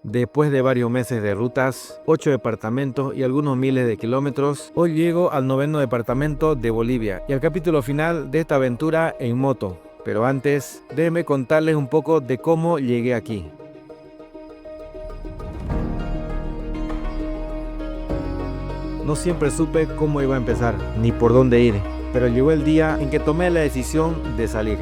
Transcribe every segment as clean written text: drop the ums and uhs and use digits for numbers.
Después de varios meses de rutas, 8 departamentos y algunos miles de kilómetros, hoy llego al 9º departamento de Bolivia y al capítulo final de esta aventura en moto. Pero antes, déjenme contarles un poco de cómo llegué aquí. No siempre supe cómo iba a empezar, ni por dónde ir, pero llegó el día en que tomé la decisión de salir.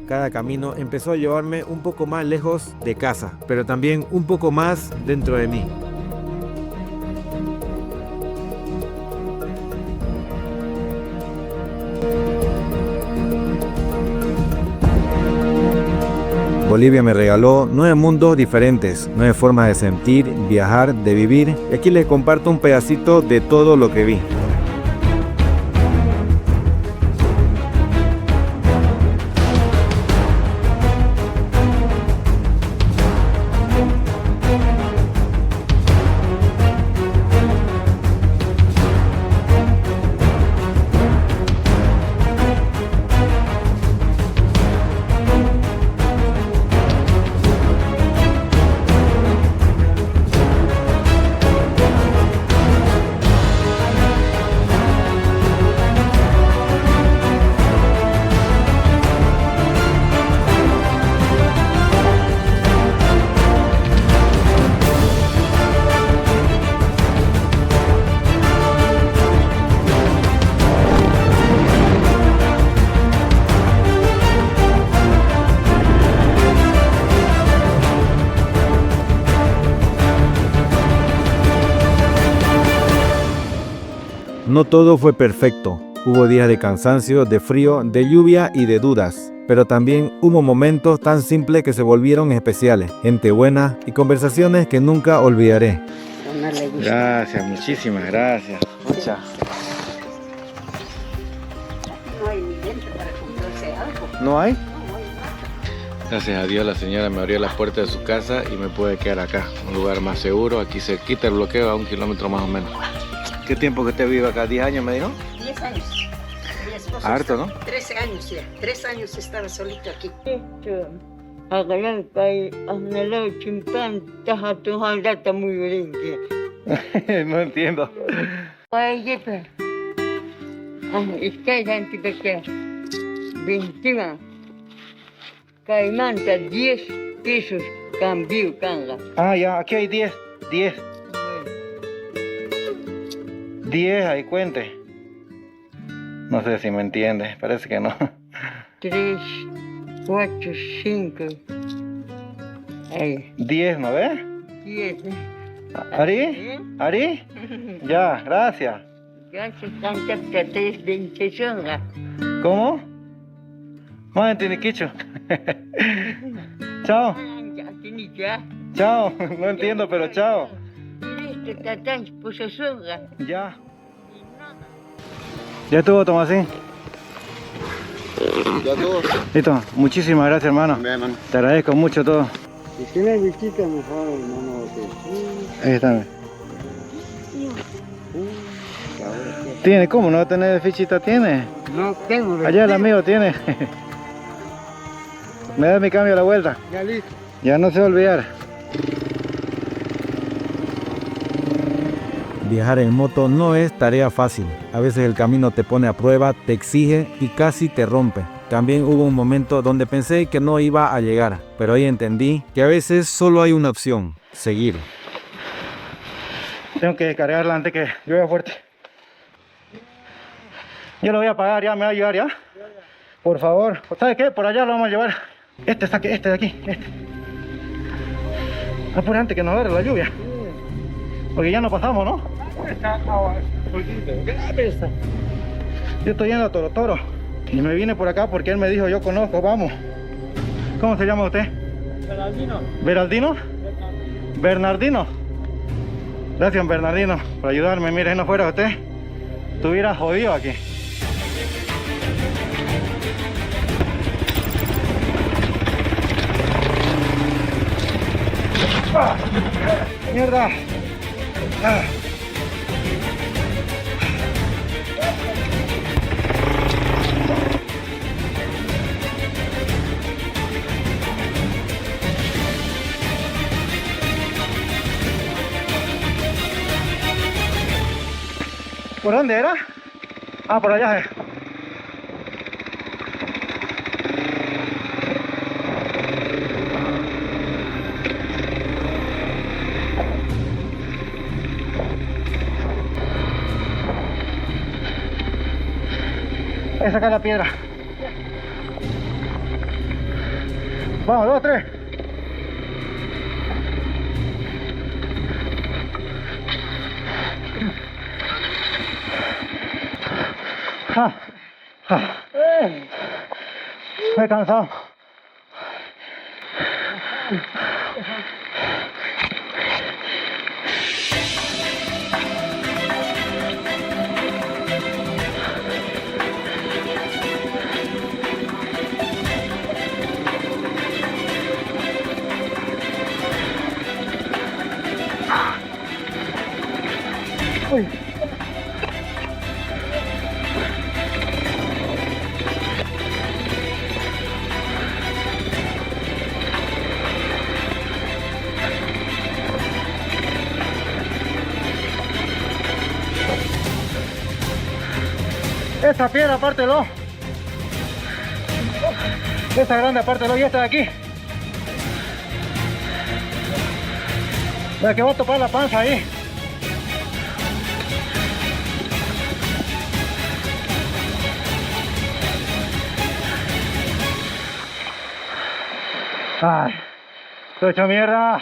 Cada camino empezó a llevarme un poco más lejos de casa, pero también un poco más dentro de mí. Bolivia me regaló 9 mundos diferentes, 9 formas de sentir, viajar, de vivir, y aquí les comparto un pedacito de todo lo que vi. No todo fue perfecto, hubo días de cansancio, de frío, de lluvia y de dudas, pero también hubo momentos tan simples que se volvieron especiales, gente buena y conversaciones que nunca olvidaré. Gracias, muchísimas gracias. Muchas. No hay ni gente para comprarse algo. ¿No hay? Gracias a Dios la señora me abrió las puertas de su casa y me pude quedar acá, un lugar más seguro, aquí cerquita el bloqueo a 1 kilómetro más o menos. ¿Qué tiempo que usted vive acá? ¿10 años me dijo? 10 años. Mi esposo Harto, ¿no? 13 años ya. 3 años estaba solito aquí. No entiendo. Caimanta 10 pesos cambio canga. Ah, ya, aquí hay 10. 10, ahí cuente. No sé si me entiende, parece que no. 3, 4, 5. Ahí. 10, ¿no ves? 10. ¿Ari? ¿Ari? Ya, gracias. Gracias, tanta plates de intencionga. ¿Cómo? Más entiende quicho. Chao. Chao, no entiendo, pero chao. Ya. ¿Ya estuvo, Tomasín? Ya todo. Listo, muchísimas gracias, hermano. Bien, hermano. Te agradezco mucho todo. Si tienes visita mejor, hermano. Ahí está. ¿Tiene? ¿Cómo no va a tener fichita? ¿Tiene? No tengo. Allá el amigo tiene. Me da mi cambio a la vuelta. Ya listo. Ya no se va a olvidar. Viajar en moto no es tarea fácil. A veces el camino te pone a prueba, te exige y casi te rompe. También hubo un momento donde pensé que no iba a llegar, pero ahí entendí que a veces solo hay una opción: seguir. Tengo que descargarla antes que llueva fuerte. Yo lo voy a pagar, ya me va a ayudar, ¿ya? Por favor. ¿Sabe qué? Por allá lo vamos a llevar. Este de aquí. Apura antes que nos agarre la lluvia. Porque ya no pasamos, ¿no? Yo estoy yendo a Toro Toro y me vine por acá porque él me dijo: yo conozco, vamos. ¿Cómo se llama usted? Bernardino. ¿Beraldino? Bernardino. Gracias, Bernardino, por ayudarme. Mire, si no fuera usted, estuviera jodido aquí. ¡Ah! ¡Mierda! ¡Ah! ¿Por dónde era? Ah, por allá. Voy a sacar la piedra. Vamos, 2, 3. Estoy cansado. Uy. Esta piedra apártelo. Esta grande apártelo y esta de aquí. La que va a topar la panza ahí. Ay, estoy hecho mierda.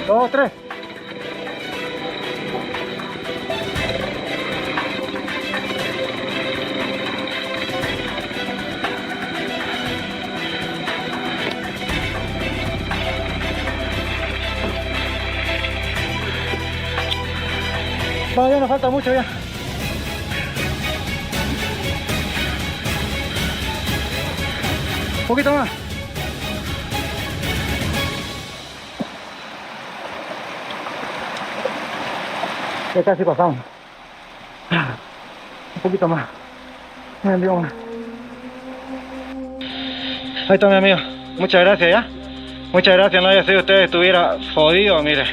Dos, tres. Todavía nos falta mucho ya. Un poquito más. Ya casi pasamos. Un poquito más. Me envió una. Ahí está mi amigo. Muchas gracias ya. Muchas gracias. No haya sido usted, estuviera jodido, mire.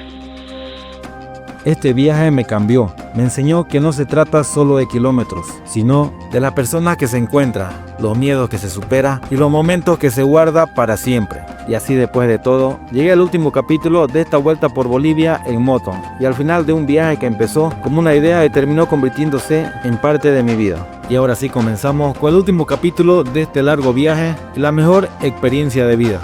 Este viaje me cambió, me enseñó que no se trata solo de kilómetros, sino de la persona que se encuentra, los miedos que se supera y los momentos que se guarda para siempre. Y así después de todo, llegué al último capítulo de esta vuelta por Bolivia en moto y al final de un viaje que empezó como una idea y terminó convirtiéndose en parte de mi vida. Y ahora sí comenzamos con el último capítulo de este largo viaje y la mejor experiencia de vida.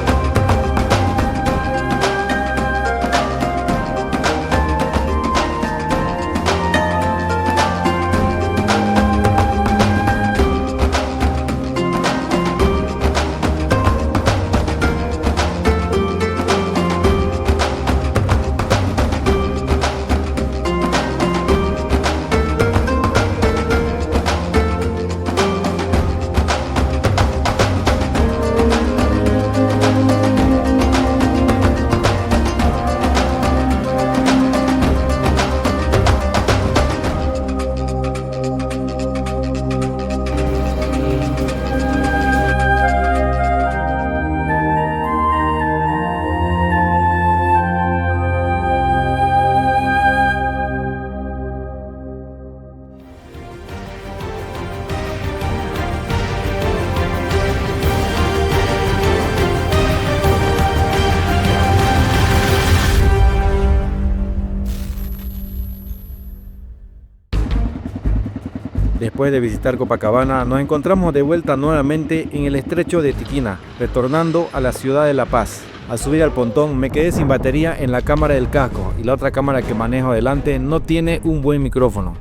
Después de visitar Copacabana, nos encontramos de vuelta nuevamente en el estrecho de Tiquina, retornando a la ciudad de La Paz. Al subir al pontón me quedé sin batería en la cámara del casco y la otra cámara que manejo adelante no tiene un buen micrófono.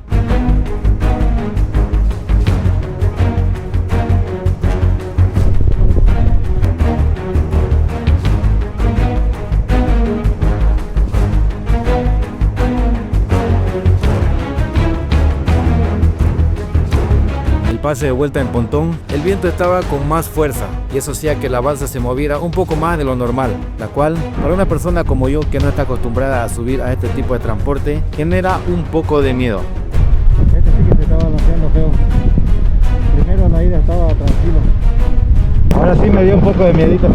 fase de vuelta en pontón, el viento estaba con más fuerza y eso hacía que la balsa se moviera un poco más de lo normal, la cual, para una persona como yo que no está acostumbrada a subir a este tipo de transporte, genera un poco de miedo. Este sí que se estaba balanceando feo. Primero en la ida estaba tranquilo. Ahora sí me dio un poco de miedito.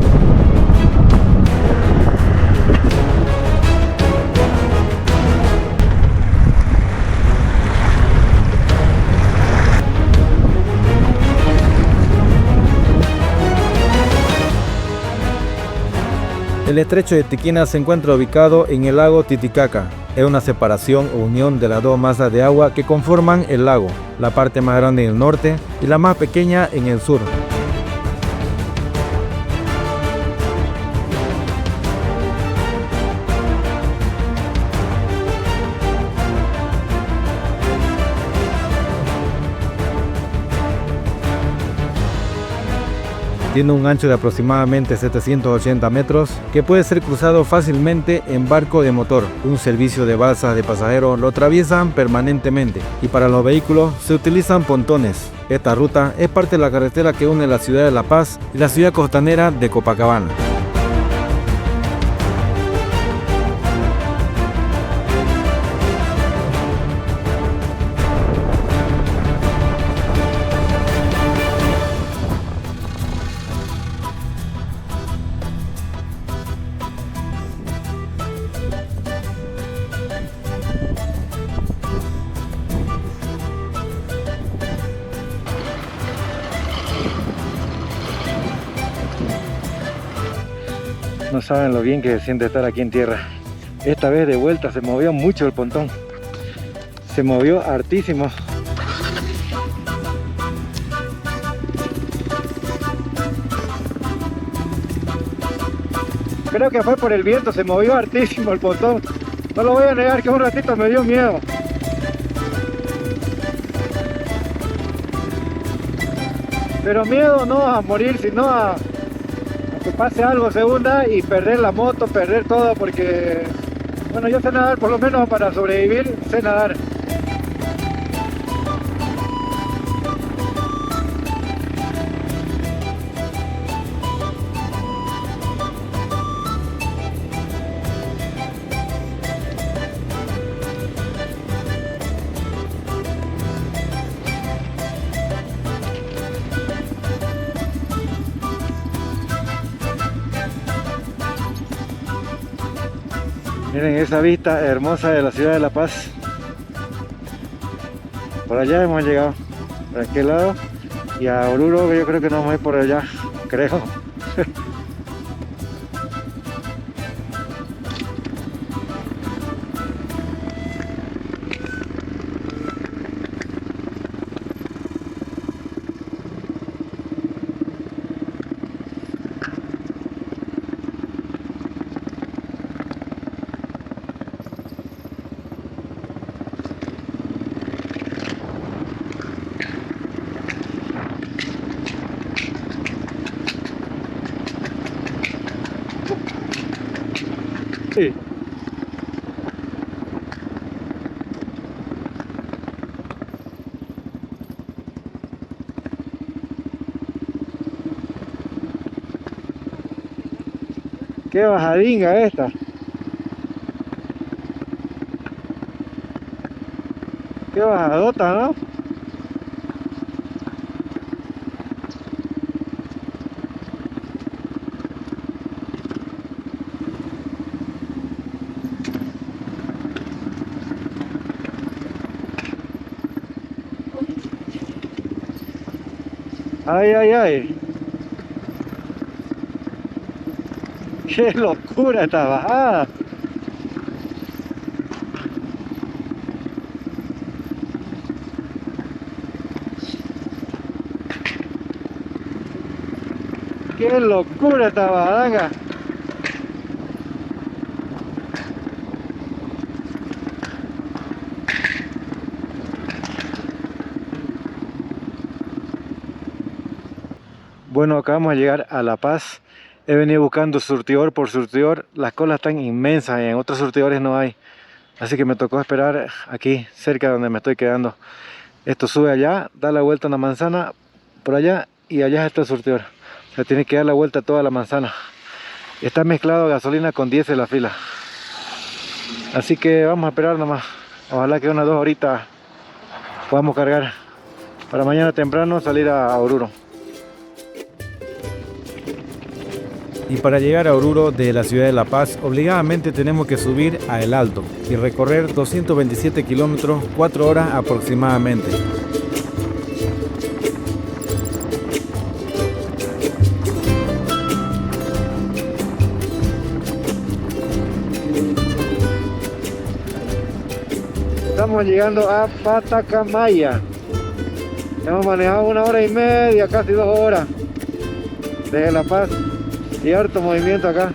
El estrecho de Tiquina se encuentra ubicado en el lago Titicaca. Es una separación o unión de las dos masas de agua que conforman el lago, la parte más grande en el norte y la más pequeña en el sur. Tiene un ancho de aproximadamente 780 metros que puede ser cruzado fácilmente en barco de motor. Un servicio de balsas de pasajeros lo atraviesan permanentemente y para los vehículos se utilizan pontones. Esta ruta es parte de la carretera que une la ciudad de La Paz y la ciudad costanera de Copacabana. No saben lo bien que se siente estar aquí en tierra. Esta vez de vuelta se movió mucho el pontón. Se movió hartísimo. Creo que fue por el viento, se movió hartísimo el pontón. No lo voy a negar que un ratito me dio miedo. Pero miedo no a morir, sino a que pase algo, se hunda y perder la moto, perder todo, porque bueno, yo sé nadar, por lo menos para sobrevivir sé nadar. Miren esa vista hermosa de la ciudad de La Paz. Por allá hemos llegado, por aquel lado. Y a Oruro yo creo que nos vamos a ir por allá, creo. Sí. Qué bajadinga esta. Qué bajadota, ¿no? Ay, ay, ay. Qué locura esta bajada. Qué locura esta bajada. Bueno, acabamos de llegar a La Paz. He venido buscando surtidor por surtidor. Las colas están inmensas y en otros surtidores no hay. Así que me tocó esperar aquí, cerca de donde me estoy quedando. Esto sube allá, da la vuelta a una manzana por allá y allá está el surtidor. O sea, tiene que dar la vuelta a toda la manzana. Está mezclado gasolina con diésel la fila. Así que vamos a esperar nomás. Ojalá que unas 2 horitas podamos cargar para mañana temprano salir a Oruro. Y para llegar a Oruro desde la ciudad de La Paz, obligadamente tenemos que subir a El Alto y recorrer 227 kilómetros, 4 horas aproximadamente. Estamos llegando a Patacamaya. Hemos manejado 1 hora y media, casi 2 horas desde La Paz. Y harto movimiento acá.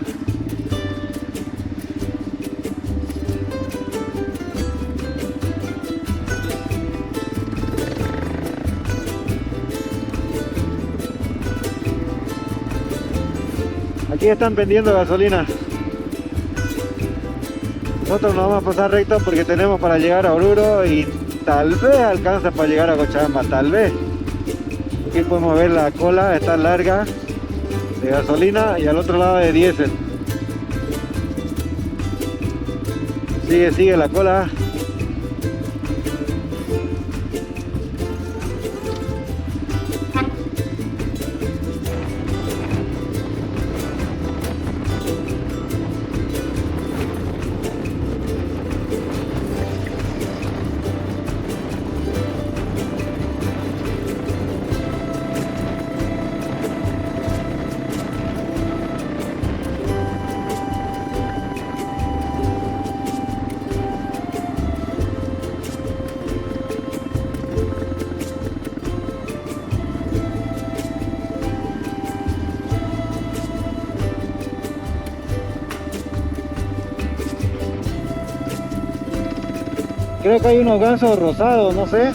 Aquí están vendiendo gasolina. Nosotros nos vamos a pasar recto porque tenemos para llegar a Oruro y tal vez alcanza para llegar a Cochabamba, tal vez. Aquí podemos ver la cola, está larga, de gasolina y al otro lado de diésel. Sigue la cola. Creo que hay unos gansos rosados, no sé.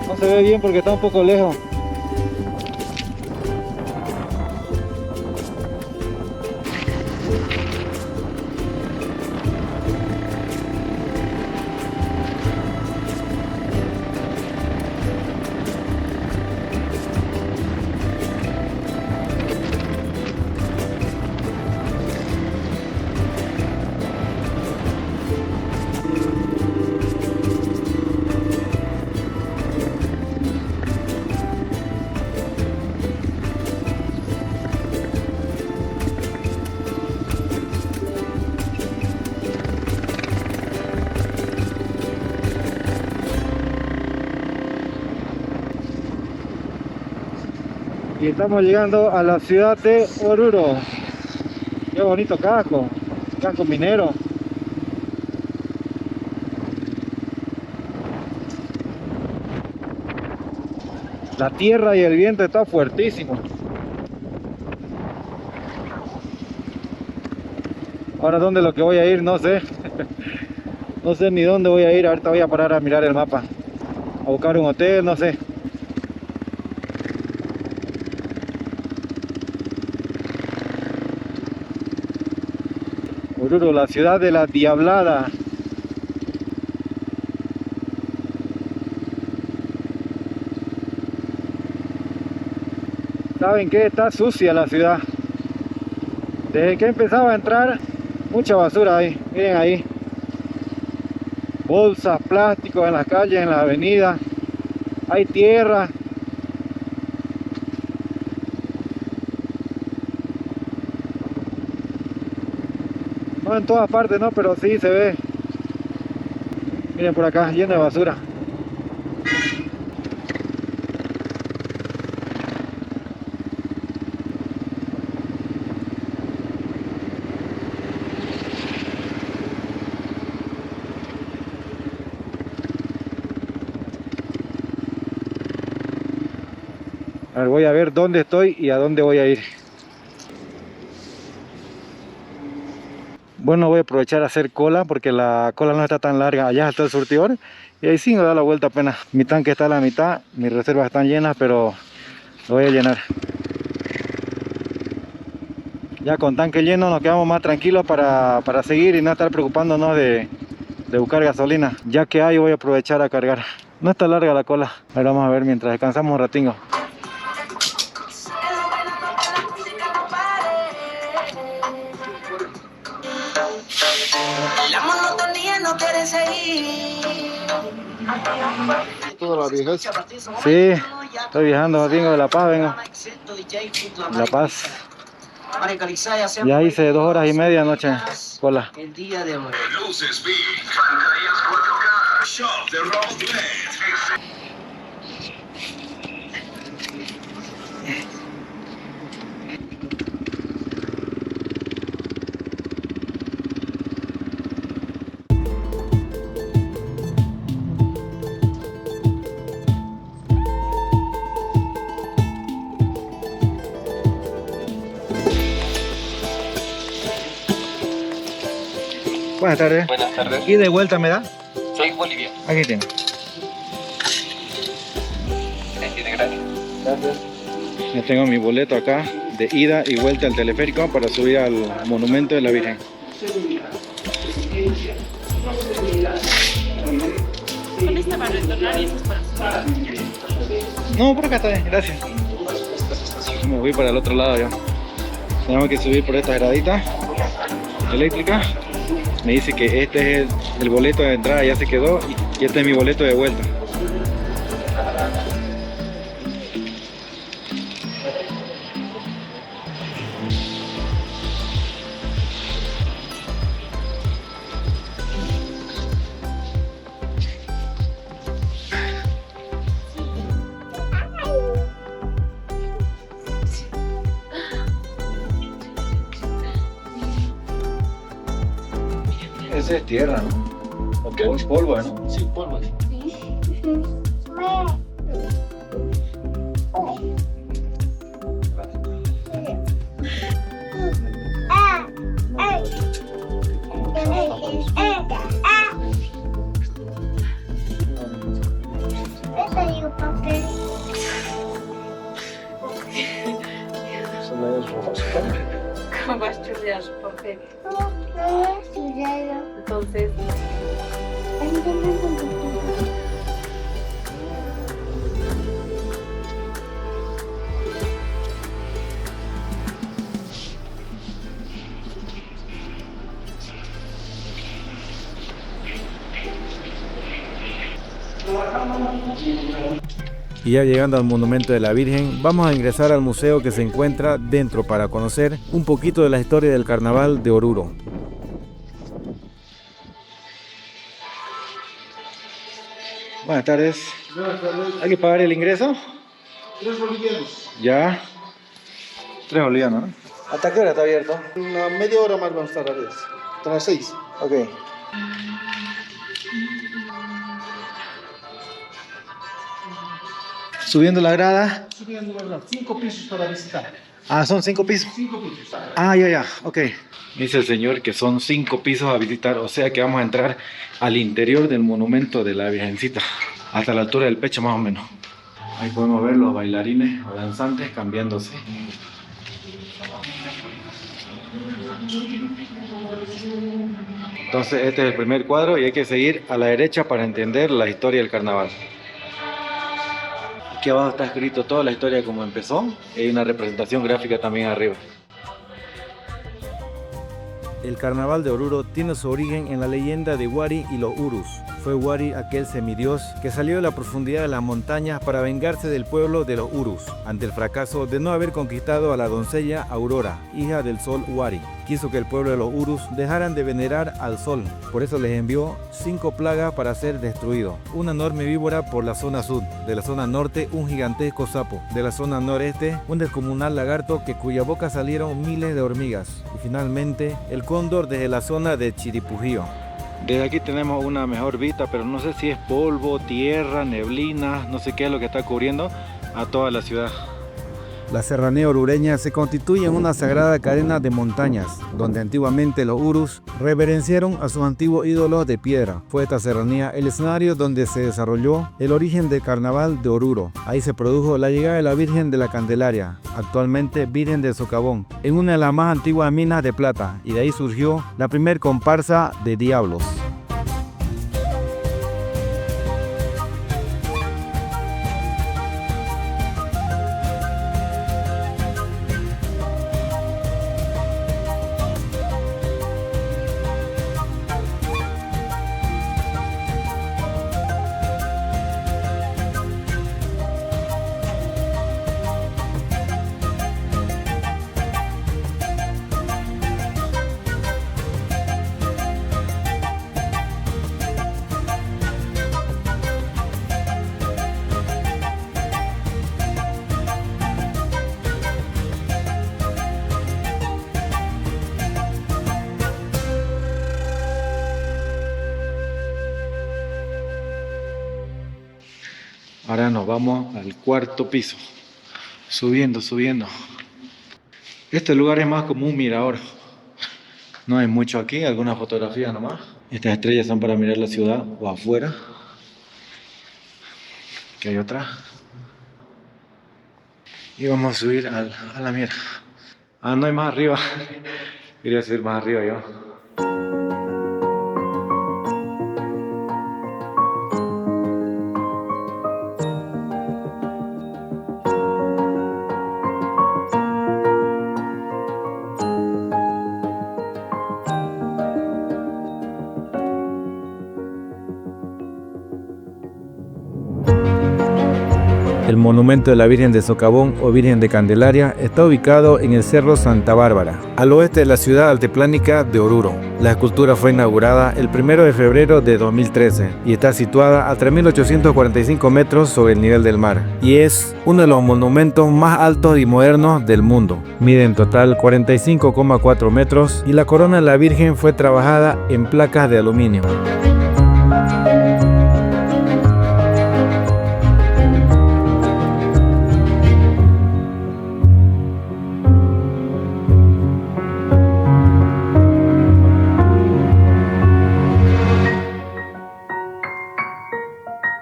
No se ve bien porque está un poco lejos. Y estamos llegando a la ciudad de Oruro. Qué bonito casco minero. La tierra y el viento está fuertísimo. Ahora dónde es lo que voy a ir, no sé. No sé ni dónde voy a ir. Ahorita voy a parar a mirar el mapa, a buscar un hotel, no sé. Oruro, la ciudad de la Diablada. ¿Saben qué? Está sucia la ciudad. Desde que empezaba a entrar, mucha basura ahí. Miren ahí. Bolsas, plásticos en las calles, en las avenidas. Hay tierra. No en todas partes, no, pero sí se ve. Miren por acá, lleno de basura. A ver, voy a ver dónde estoy y a dónde voy a ir. Bueno, voy a aprovechar a hacer cola porque la cola no está tan larga. Allá está el surtidor y ahí sí me da la vuelta apenas. Mi tanque está a la mitad, mis reservas están llenas, pero lo voy a llenar. Ya con tanque lleno nos quedamos más tranquilos para seguir y no estar preocupándonos de buscar gasolina. Ya que hay, voy a aprovechar a cargar. No está larga la cola. Ahora vamos a ver mientras descansamos un ratingo. La monotonía no quiere seguir. Toda la viejas. Sí, estoy viajando, vengo de La Paz, vengo. La Paz. Ya hice 2 horas y media anoche cola. El día de hoy. Luces B, pantallas 4K, shop de Rose LED. Buenas tardes. Buenas tardes. ¿Y de vuelta me da? Soy Bolivia. Aquí tiene. Tiene gratis. Gracias. Ya tengo mi boleto acá de ida y vuelta al teleférico para subir al monumento de la Virgen. Con esta para retornar y esta es para subir. No, por acá está bien, gracias. Me voy para el otro lado ya. Tenemos que subir por estas graditas eléctricas. Me dice que este es el boleto de entrada, ya se quedó, y este es mi boleto de vuelta. Ese es tierra, ¿no? O polvo, ¿no? Sí, polvo. ¿Cómo vas a estudiar su papel? Entonces, Y ya llegando al monumento de la Virgen, vamos a ingresar al museo que se encuentra dentro para conocer un poquito de la historia del carnaval de Oruro. Buenas tardes. Buenas tardes. ¿Hay que pagar el ingreso? 3 bolivianos. Ya. 3 bolivianos, ¿no? ¿Hasta qué hora está abierto? Una media hora más vamos a estar abiertos. Hasta las 6. Ok. Subiendo la grada. Subiendo, ¿verdad? 5 pisos para visitar. Ah, son 5 pisos. 5 pisos. Ah, ya, ok. Dice el señor que son 5 pisos a visitar, o sea que vamos a entrar al interior del monumento de la Virgencita, hasta la altura del pecho más o menos. Ahí podemos ver los bailarines o danzantes cambiándose. Entonces este es el primer cuadro y hay que seguir a la derecha para entender la historia del carnaval. Aquí abajo está escrito toda la historia como empezó y hay una representación gráfica también arriba. El carnaval de Oruro tiene su origen en la leyenda de Huari y los Urus. Fue Huari aquel semidios que salió de la profundidad de las montañas para vengarse del pueblo de los Urus, ante el fracaso de no haber conquistado a la doncella Aurora, hija del sol Huari. Quiso que el pueblo de los Urus dejaran de venerar al sol, por eso les envió 5 plagas para ser destruidos. Una enorme víbora por la zona sur, de la zona norte un gigantesco sapo, de la zona noreste un descomunal lagarto cuya boca salieron miles de hormigas, y finalmente el cóndor desde la zona de Chiripujío. Desde aquí tenemos una mejor vista, pero no sé si es polvo, tierra, neblina, no sé qué es lo que está cubriendo a toda la ciudad. La serranía orureña se constituye en una sagrada cadena de montañas, donde antiguamente los urus reverenciaron a sus antiguos ídolos de piedra. Fue esta serranía el escenario donde se desarrolló el origen del carnaval de Oruro. Ahí se produjo la llegada de la Virgen de la Candelaria, actualmente Virgen del Socavón, en una de las más antiguas minas de plata, y de ahí surgió la primer comparsa de diablos. Ahora nos vamos al cuarto piso. Subiendo. Este lugar es más como un mirador. No hay mucho aquí, algunas fotografías nomás. Estas estrellas son para mirar la ciudad o afuera. Aquí hay otra. Y vamos a subir a la mierda. Ah, no hay más arriba. Quería subir más arriba yo. El monumento de la Virgen de Socavón o Virgen de Candelaria está ubicado en el Cerro Santa Bárbara, al oeste de la ciudad altiplánica de Oruro. La escultura fue inaugurada el 1 de febrero de 2013 y está situada a 3.845 metros sobre el nivel del mar y es uno de los monumentos más altos y modernos del mundo. Mide en total 45,4 metros y la corona de la Virgen fue trabajada en placas de aluminio.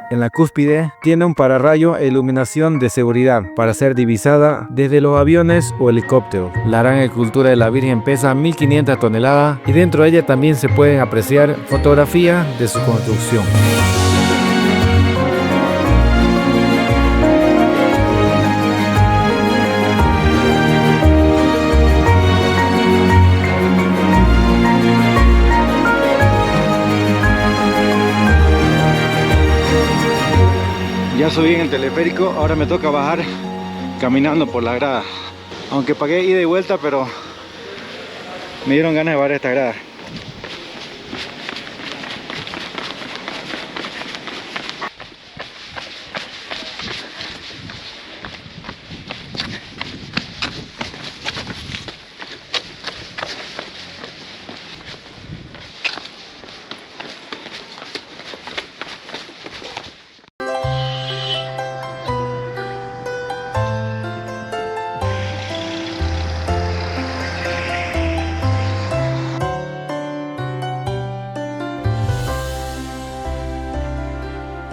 En la cúspide tiene un pararrayo e iluminación de seguridad para ser divisada desde los aviones o helicópteros. La gran escultura de la Virgen pesa 1.500 toneladas y dentro de ella también se pueden apreciar fotografías de su construcción. Ya subí en el teleférico, ahora me toca bajar caminando por la grada. Aunque pagué ida y vuelta, pero me dieron ganas de bajar esta grada.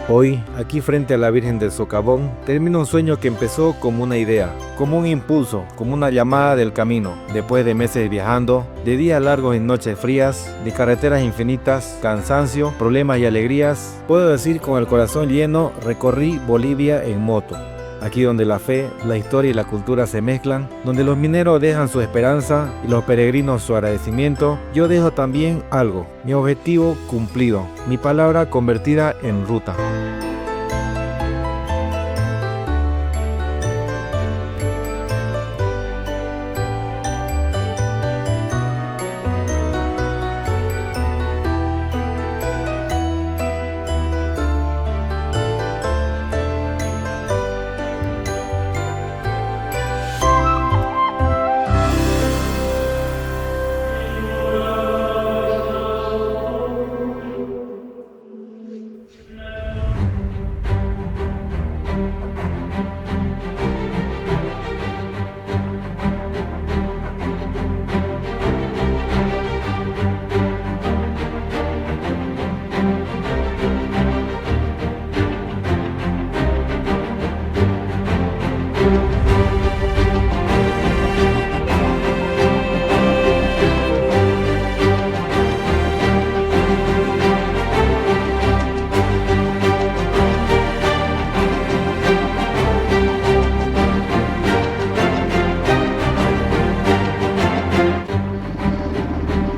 Hoy, aquí frente a la Virgen del Socavón, termina un sueño que empezó como una idea, como un impulso, como una llamada del camino. Después de meses viajando, de días largos y noches frías, de carreteras infinitas, cansancio, problemas y alegrías, puedo decir con el corazón lleno, recorrí Bolivia en moto. Aquí donde la fe, la historia y la cultura se mezclan, donde los mineros dejan su esperanza y los peregrinos su agradecimiento, yo dejo también algo, mi objetivo cumplido, mi palabra convertida en ruta.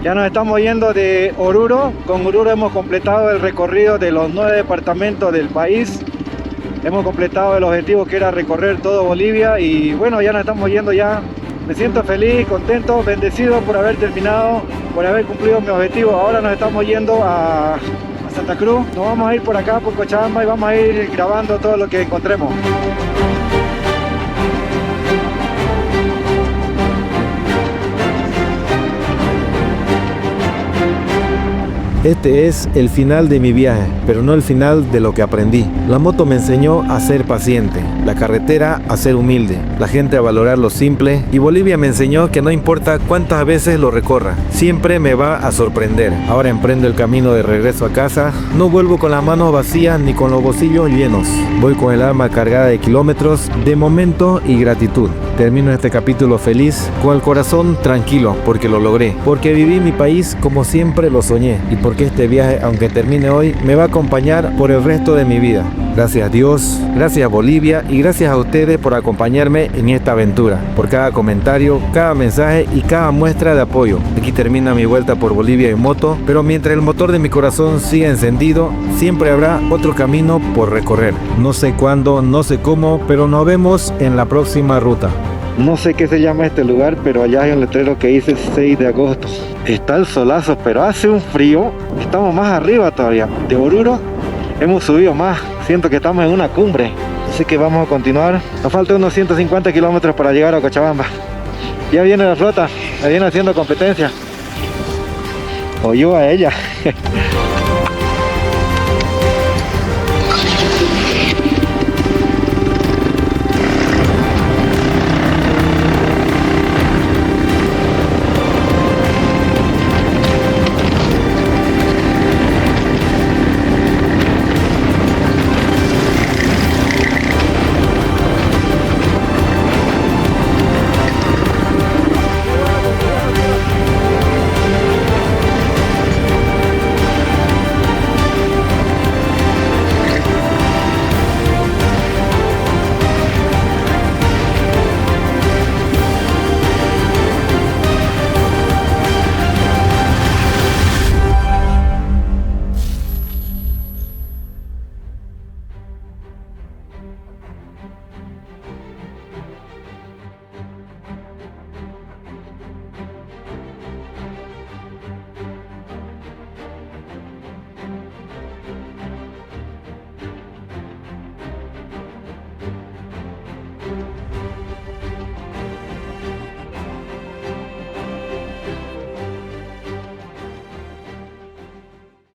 Ya nos estamos yendo de Oruro. Con Oruro hemos completado el recorrido de los 9 departamentos del país. Hemos completado el objetivo que era recorrer todo Bolivia y bueno, ya nos estamos yendo ya. Me siento feliz, contento, bendecido por haber terminado, por haber cumplido mi objetivo. Ahora nos estamos yendo a Santa Cruz. Nos vamos a ir por acá, por Cochabamba y vamos a ir grabando todo lo que encontremos. Este es el final de mi viaje, pero no el final de lo que aprendí. La moto me enseñó a ser paciente, la carretera a ser humilde, la gente a valorar lo simple y Bolivia me enseñó que no importa cuántas veces lo recorra, siempre me va a sorprender. Ahora emprendo el camino de regreso a casa, no vuelvo con las manos vacías ni con los bolsillos llenos. Voy con el alma cargada de kilómetros, de momento y gratitud. Termino este capítulo feliz, con el corazón tranquilo, porque lo logré, porque viví mi país como siempre lo soñé y porque este viaje, aunque termine hoy, me va a acompañar por el resto de mi vida. Gracias a Dios, gracias a Bolivia y gracias a ustedes por acompañarme en esta aventura, por cada comentario, cada mensaje y cada muestra de apoyo. Aquí termina mi vuelta por Bolivia en moto, pero mientras el motor de mi corazón siga encendido, siempre habrá otro camino por recorrer. No sé cuándo, no sé cómo, pero nos vemos en la próxima ruta. No sé qué se llama este lugar, pero allá hay un letrero que dice 6 de agosto. Está el solazo, pero hace un frío. Estamos más arriba todavía. De Oruro hemos subido más. Siento que estamos en una cumbre. Así que vamos a continuar. Nos faltan unos 150 kilómetros para llegar a Cochabamba. Ya viene la flota. Me viene haciendo competencia. O yo a ella.